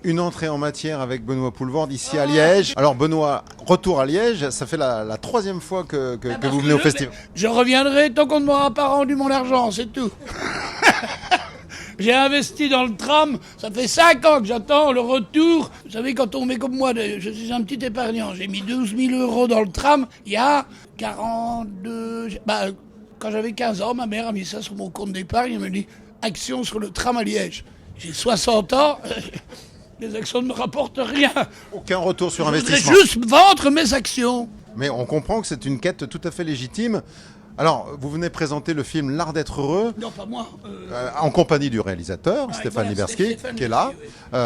Une entrée en matière avec Benoît Poulvorde ici à Liège. Alors Benoît, retour à Liège, ça fait la troisième fois que vous venez au festival. Je reviendrai tant qu'on ne m'aura pas rendu mon argent, c'est tout. J'ai investi dans le tram, ça fait 5 ans que j'attends le retour. Vous savez, quand on met comme moi, je suis un petit épargnant, j'ai mis 12 000 euros dans le tram il y a 42... quand j'avais 15 ans, ma mère a mis ça sur mon compte d'épargne, elle me dit « Action sur le tram à Liège ». J'ai 60 ans, les actions ne me rapportent rien. Aucun retour sur Je investissement. voudrais juste vendre mes actions. Mais on comprend que c'est une quête tout à fait légitime. Alors, vous venez présenter le film L'Art d'être heureux. Non, pas moi. En compagnie du réalisateur, Stéphane Liberski, qui est là. Oui.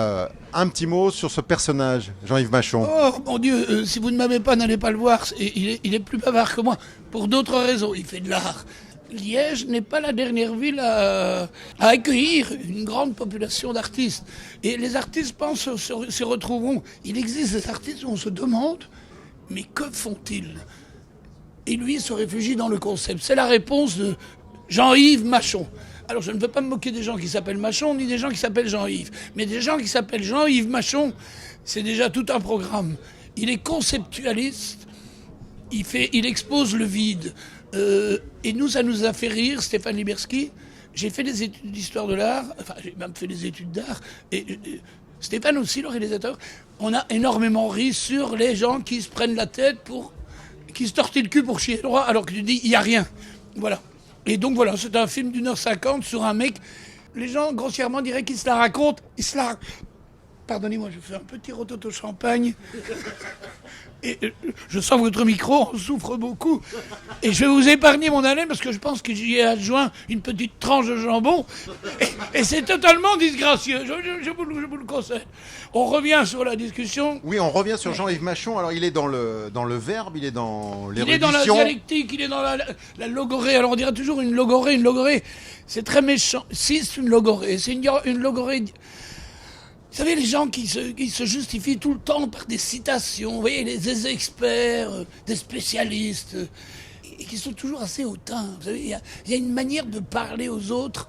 Un petit mot sur ce personnage, Jean-Yves Machon. Oh mon Dieu, si vous ne m'aimez pas, n'allez pas le voir. Il est plus bavard que moi, pour d'autres raisons. Il fait de l'art. Liège n'est pas la dernière ville à accueillir une grande population d'artistes. Et les artistes, pensent, s'y retrouveront. Il existe des artistes où on se demande, mais que font-ils ? Et lui se réfugie dans le concept. C'est la réponse de Jean-Yves Machon. Alors je ne veux pas me moquer des gens qui s'appellent Machon, ni des gens qui s'appellent Jean-Yves. Mais des gens qui s'appellent Jean-Yves Machon, c'est déjà tout un programme. Il est conceptualiste, il expose le vide. Et nous, ça nous a fait rire, Stéphane Liberski. J'ai fait des études d'histoire de l'art, enfin j'ai même fait des études d'art. Et Stéphane aussi, le réalisateur, on a énormément ri sur les gens qui se prennent la tête qui se tortillent le cul pour chier droit, alors que tu dis, il n'y a rien. Voilà. Et donc voilà, c'est un film d'1h50 sur un mec. Les gens, grossièrement, diraient qu'il se la raconte. Pardonnez-moi, je fais un petit rototo champagne. Et je sens votre micro, on souffre beaucoup. Et je vais vous épargner mon haleine parce que je pense que j'y ai adjoint une petite tranche de jambon. Et c'est totalement disgracieux, je vous le conseille. On revient sur la discussion. Oui, on revient sur Jean-Yves Machon. Alors, il est dans le verbe, il est dans l'érudition. Il est dans la dialectique, il est dans la logorée. Alors, on dirait toujours une logorée. C'est très méchant. Si, c'est une logorée. C'est une logorée... Vous savez, les gens qui se justifient tout le temps par des citations, vous voyez, des experts, des spécialistes, et qui sont toujours assez hautains. Vous savez, il y a une manière de parler aux autres,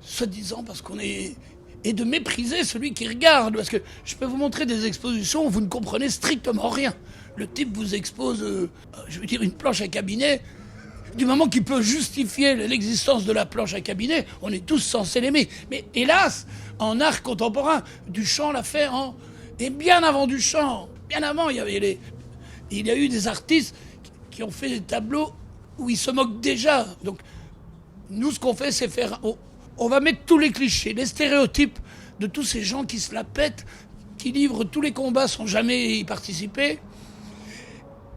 soi-disant parce qu'on est... Et de mépriser celui qui regarde. Parce que je peux vous montrer des expositions où vous ne comprenez strictement rien. Le type vous expose, je veux dire, une planche à cabinet. Du moment qu'il peut justifier l'existence de la planche à cabinet, on est tous censés l'aimer. Mais hélas, en art contemporain, Duchamp l'a fait et bien avant Duchamp, bien avant, il y a eu des artistes qui ont fait des tableaux où ils se moquent déjà. Donc, nous, ce qu'on fait, c'est faire... On va mettre tous les clichés, les stéréotypes de tous ces gens qui se la pètent, qui livrent tous les combats sans jamais y participer.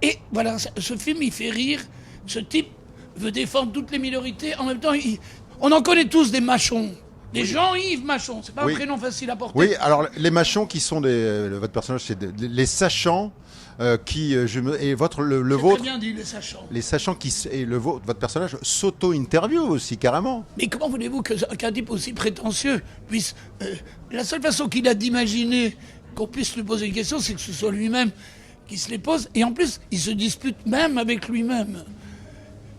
Et voilà, ce film, il fait rire. Ce type veut défendre toutes les minorités. En même temps, on en connaît tous des Machons. Des Jean-Yves Machon. C'est pas un prénom facile à porter. Oui, alors les Machons qui sont votre personnage, c'est les sachants. Et votre le vôtre. Très bien dit, les sachants. Les sachants votre personnage s'auto-interview aussi carrément. Mais comment voulez-vous qu'un type aussi prétentieux puisse la seule façon qu'il a d'imaginer qu'on puisse lui poser une question, c'est que ce soit lui-même qui se les pose. Et en plus, il se dispute même avec lui-même.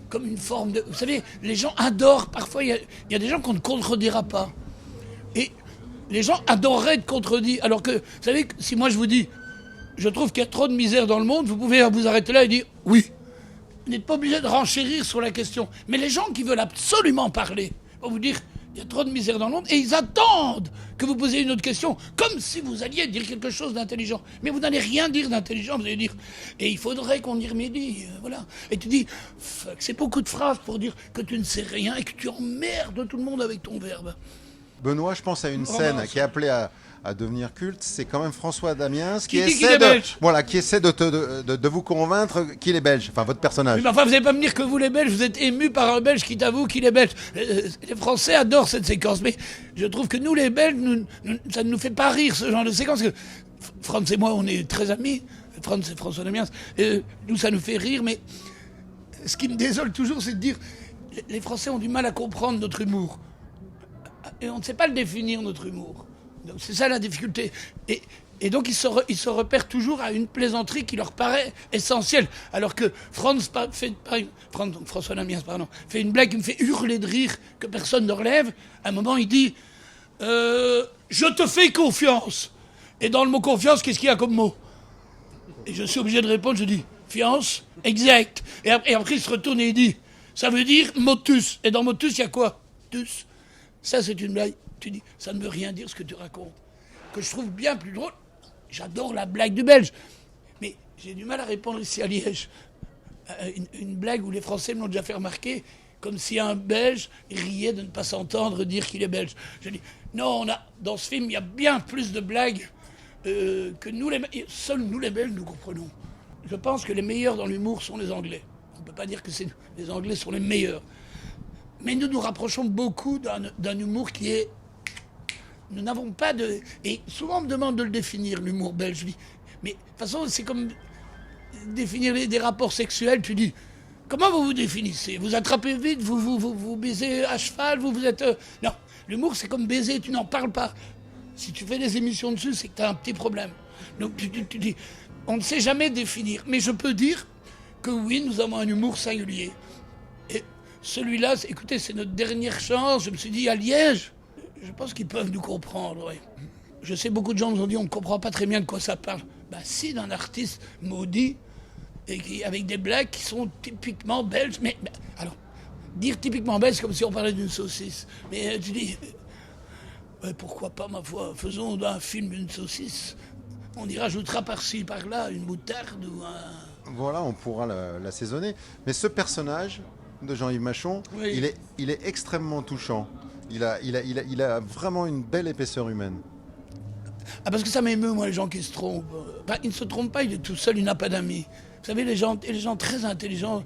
Comme une forme de... Vous savez, les gens adorent. Parfois, il y a des gens qu'on ne contredira pas. Et les gens adoreraient être contredits. Alors que, vous savez, si moi je vous dis, je trouve qu'il y a trop de misère dans le monde, vous pouvez vous arrêter là et dire oui. Vous n'êtes pas obligé de renchérir sur la question. Mais les gens qui veulent absolument parler vont vous dire, il y a trop de misère dans le monde, et ils attendent que vous posiez une autre question, comme si vous alliez dire quelque chose d'intelligent. Mais vous n'allez rien dire d'intelligent, vous allez dire, et il faudrait qu'on y remédie, voilà. Et tu dis, fuck, c'est beaucoup de phrases pour dire que tu ne sais rien et que tu emmerdes tout le monde avec ton verbe. Benoît, je pense à une scène qui est appelée à devenir culte, c'est quand même François Damiens qui essaie de vous convaincre qu'il est belge, enfin votre personnage. Mais enfin, vous n'allez pas me dire que vous les Belges, vous êtes émus par un Belge qui t'avoue qu'il est belge. Les Français adorent cette séquence, mais je trouve que nous les Belges, ça ne nous fait pas rire ce genre de séquence. Que Franz et moi, on est très amis, Franz et François Damiens, nous ça nous fait rire, mais ce qui me désole toujours, c'est de dire les Français ont du mal à comprendre notre humour. Et on ne sait pas le définir, notre humour. Donc c'est ça la difficulté. Et donc ils se repèrent toujours à une plaisanterie qui leur paraît essentielle. Alors que François Damiens, fait une blague qui me fait hurler de rire, que personne ne relève. À un moment, il dit « Je te fais confiance ». Et dans le mot confiance, qu'est-ce qu'il y a comme mot? Et je suis obligé de répondre, je dis fiance, exact. Et après, il se retourne et il dit, ça veut dire motus. Et dans motus, il y a quoi? Tus. Ça, c'est une blague. Tu dis, ça ne veut rien dire ce que tu racontes. Que je trouve bien plus drôle. J'adore la blague du Belge. Mais j'ai du mal à répondre ici à Liège. Une blague où les Français me l'ont déjà fait remarquer, comme si un Belge riait de ne pas s'entendre dire qu'il est belge. Je dis, non, dans ce film, il y a bien plus de blagues que nous, seuls nous les Belges, nous comprenons. Je pense que les meilleurs dans l'humour sont les Anglais. On ne peut pas dire que les Anglais sont les meilleurs. Mais nous nous rapprochons beaucoup d'un humour qui est... Nous n'avons pas de... Et souvent on me demande de le définir, l'humour belge. Je dis, mais de toute façon, c'est comme définir des rapports sexuels. Tu dis, comment vous vous définissez? Vous attrapez vite, vous baisez à cheval, vous êtes... Non, l'humour c'est comme baiser, tu n'en parles pas. Si tu fais des émissions dessus, c'est que tu as un petit problème. Donc tu dis, on ne sait jamais définir. Mais je peux dire que oui, nous avons un humour singulier. Et celui-là, écoutez, c'est notre dernière chance. Je me suis dit, à Liège, je pense qu'ils peuvent nous comprendre. Oui. Je sais, beaucoup de gens nous ont dit, on ne comprend pas très bien de quoi ça parle. Ben si, d'un artiste maudit, avec des blagues qui sont typiquement belges. Mais alors, dire typiquement belge, c'est comme si on parlait d'une saucisse. Mais tu dis... pourquoi pas, ma foi, faisons un film d'une saucisse. On y rajoutera par-ci, par-là, une moutarde ou un... Voilà, on pourra l'assaisonner. Mais ce personnage de Jean-Yves Machon, oui. il est extrêmement touchant. Il a vraiment une belle épaisseur humaine. Ah, parce que ça m'émeut, moi, les gens qui se trompent. Enfin, il ne se trompe pas, il est tout seul, il n'a pas d'amis. Vous savez, les gens très intelligents,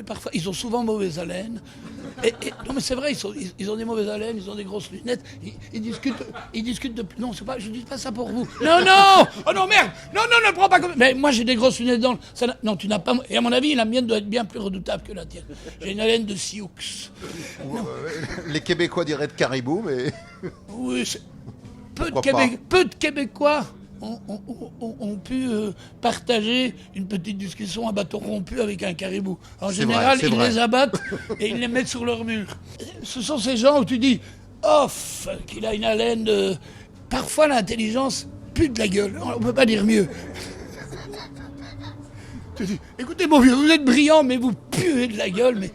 parfois, ils ont souvent mauvaise haleine. Non, mais c'est vrai, ils ont des mauvaises haleines, ils ont des grosses lunettes, ils discutent de... Non, je ne dis pas ça pour vous. Non, non! Oh non, merde! Non, ne prends pas comme... Mais moi, j'ai des grosses lunettes dans... Non, tu n'as pas... Et à mon avis, la mienne doit être bien plus redoutable que la tienne. J'ai une haleine de sioux. Les Québécois diraient de caribou, mais... Oui, peu de Québécois ont pu partager une petite discussion à bâton rompu avec un caribou. En général, ils les abattent et ils les mettent sur leur mur. Ce sont ces gens où tu dis, off, qu'il a une haleine de... Parfois, l'intelligence pue de la gueule. On ne peut pas dire mieux. Tu dis, écoutez, mon vieux, vous êtes brillant, mais vous puez de la gueule. Mais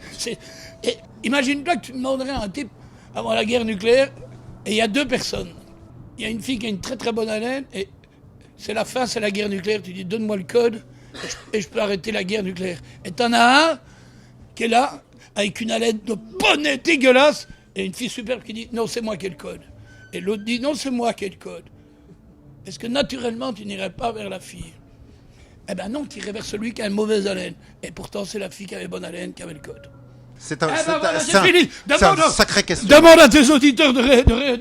imagine-toi que tu demanderais à un type, avant la guerre nucléaire, et il y a deux personnes. Il y a une fille qui a une très très bonne haleine, et c'est la fin, c'est la guerre nucléaire. Tu dis, donne-moi le code, et je peux arrêter la guerre nucléaire. Et t'en as un qui est là, avec une haleine de bonnet dégueulasse, et une fille superbe qui dit, non, c'est moi qui ai le code. Et l'autre dit, non, c'est moi qui ai le code. Est-ce que naturellement, tu n'irais pas vers la fille? Eh ben non, tu irais vers celui qui a une mauvaise haleine. Et pourtant, c'est la fille qui avait bonne haleine qui avait le code. C'est une sacrée question. Demande à tes auditeurs de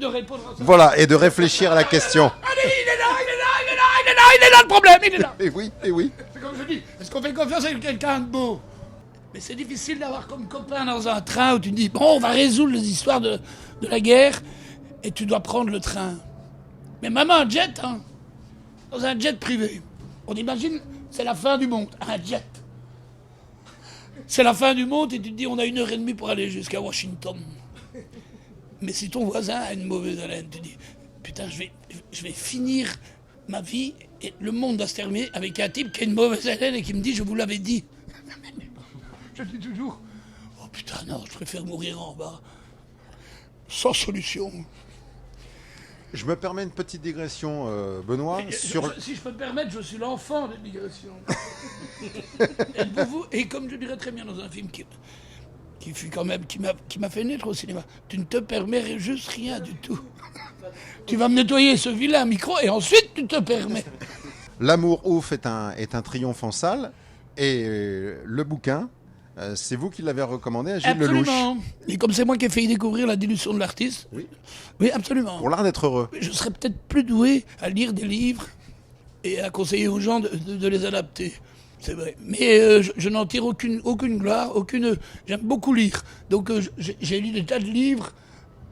répondre à ça. Voilà, et de réfléchir à la question. Allez, il est là le problème, il est là. Et oui. C'est comme je dis, est-ce qu'on fait confiance à quelqu'un de beau? Mais c'est difficile d'avoir comme copain dans un train où tu te dis, bon, on va résoudre les histoires de la guerre, et tu dois prendre le train. Mais même un jet, hein, dans un jet privé, on imagine, c'est la fin du monde, un jet. C'est la fin du monde et tu te dis on a 1h30 pour aller jusqu'à Washington. Mais si ton voisin a une mauvaise haleine, tu te dis putain, je vais finir ma vie et le monde doit se terminer avec un type qui a une mauvaise haleine et qui me dit je vous l'avais dit. Je dis toujours oh putain non, je préfère mourir en bas. Sans solution. Je me permets une petite digression, Benoît. Si je peux me permettre, je suis l'enfant de digression. Et comme je dirais très bien dans un film qui fut quand même, qui m'a fait naître au cinéma, tu ne te permets juste rien du tout. Tu vas me nettoyer ce vilain micro et ensuite tu te permets. L'amour ouf est un triomphe en salle et le bouquin, c'est vous qui l'avez recommandé à Gilles Lelouch. Absolument. Et comme c'est moi qui ai fait découvrir La dilution de l'artiste. Oui, absolument. Pour l'art d'être heureux. Je serais peut-être plus doué à lire des livres et à conseiller aux gens de les adapter. C'est vrai. Mais je n'en tire aucune gloire, J'aime beaucoup lire. Donc j'ai lu des tas de livres.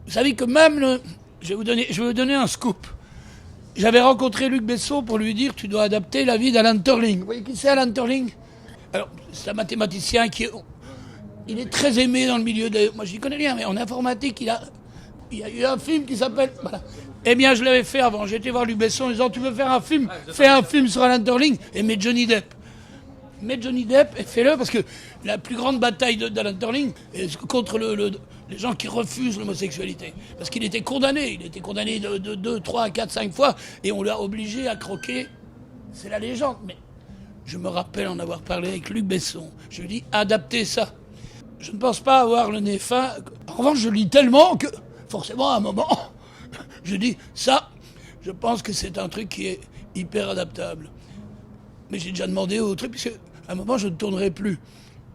Vous savez que même... Je vais vous donner un scoop. J'avais rencontré Luc Besson pour lui dire tu dois adapter la vie d'Alan Turing. Vous voyez qui c'est Alan Turing? Alors, c'est un mathématicien il est très aimé dans le milieu de... Moi, je n'y connais rien, mais en informatique, il y a eu un film qui s'appelle... Voilà. Eh bien, je l'avais fait avant. J'ai été voir Luc Besson en disant, tu veux faire un film? Fais un film sur Alan Turling et mets Johnny Depp. Mets Johnny Depp et fais-le, parce que la plus grande bataille d'Alan Turling est contre les gens qui refusent l'homosexualité. Parce qu'il était condamné. Il était condamné de 2, 3, 4, 5 fois et on l'a obligé à croquer. C'est la légende. Mais je me rappelle en avoir parlé avec Luc Besson. Je lui ai dit, adaptez ça. Je ne pense pas avoir le nez fin. En revanche, je lis tellement que, forcément, à un moment, je dis, ça, je pense que c'est un truc qui est hyper adaptable. Mais j'ai déjà demandé au truc, puisque à un moment, je ne tournerai plus.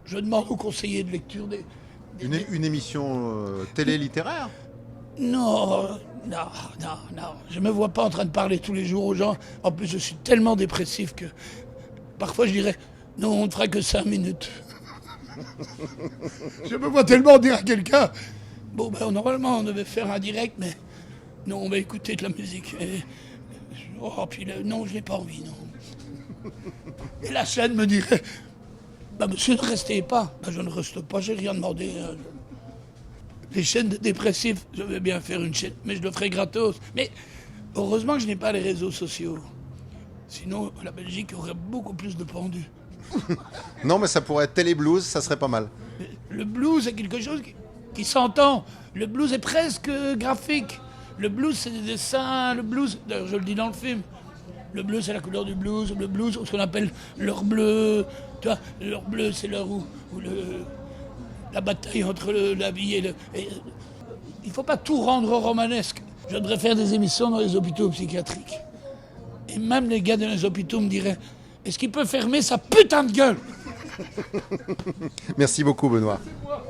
Je demande aux conseillers de lecture Une émission télé littéraire? Non. Je me vois pas en train de parler tous les jours aux gens. En plus, je suis tellement dépressif que parfois je dirais, non, on ne fera que 5 minutes. Je me vois tellement dire à quelqu'un, bon, ben, normalement, on devait faire un direct, mais non, on va écouter de la musique. Non, je n'ai pas envie, non. Et la chaîne me dirait, bah, monsieur, ne restez pas. Bah, je ne reste pas, j'ai rien demandé. Les chaînes de dépressifs, je vais bien faire une chaîne, mais je le ferai gratos. Mais heureusement que je n'ai pas les réseaux sociaux. Sinon, la Belgique aurait beaucoup plus de pendus. Non, mais ça pourrait être télé-blues, ça serait pas mal. Le blues est quelque chose qui s'entend. Le blues est presque graphique. Le blues, c'est des dessins. Le blues, d'ailleurs, je le dis dans le film. Le bleu, c'est la couleur du blues. Le blues, ce qu'on appelle l'heure bleue. Tu vois, l'heure bleue, c'est l'heure où la bataille entre la vie et il ne faut pas tout rendre romanesque. Je devrais faire des émissions dans les hôpitaux psychiatriques. Et même les gars dans les hôpitaux me diraient, est-ce qu'il peut fermer sa putain de gueule? Merci beaucoup, Benoît. C'est moi.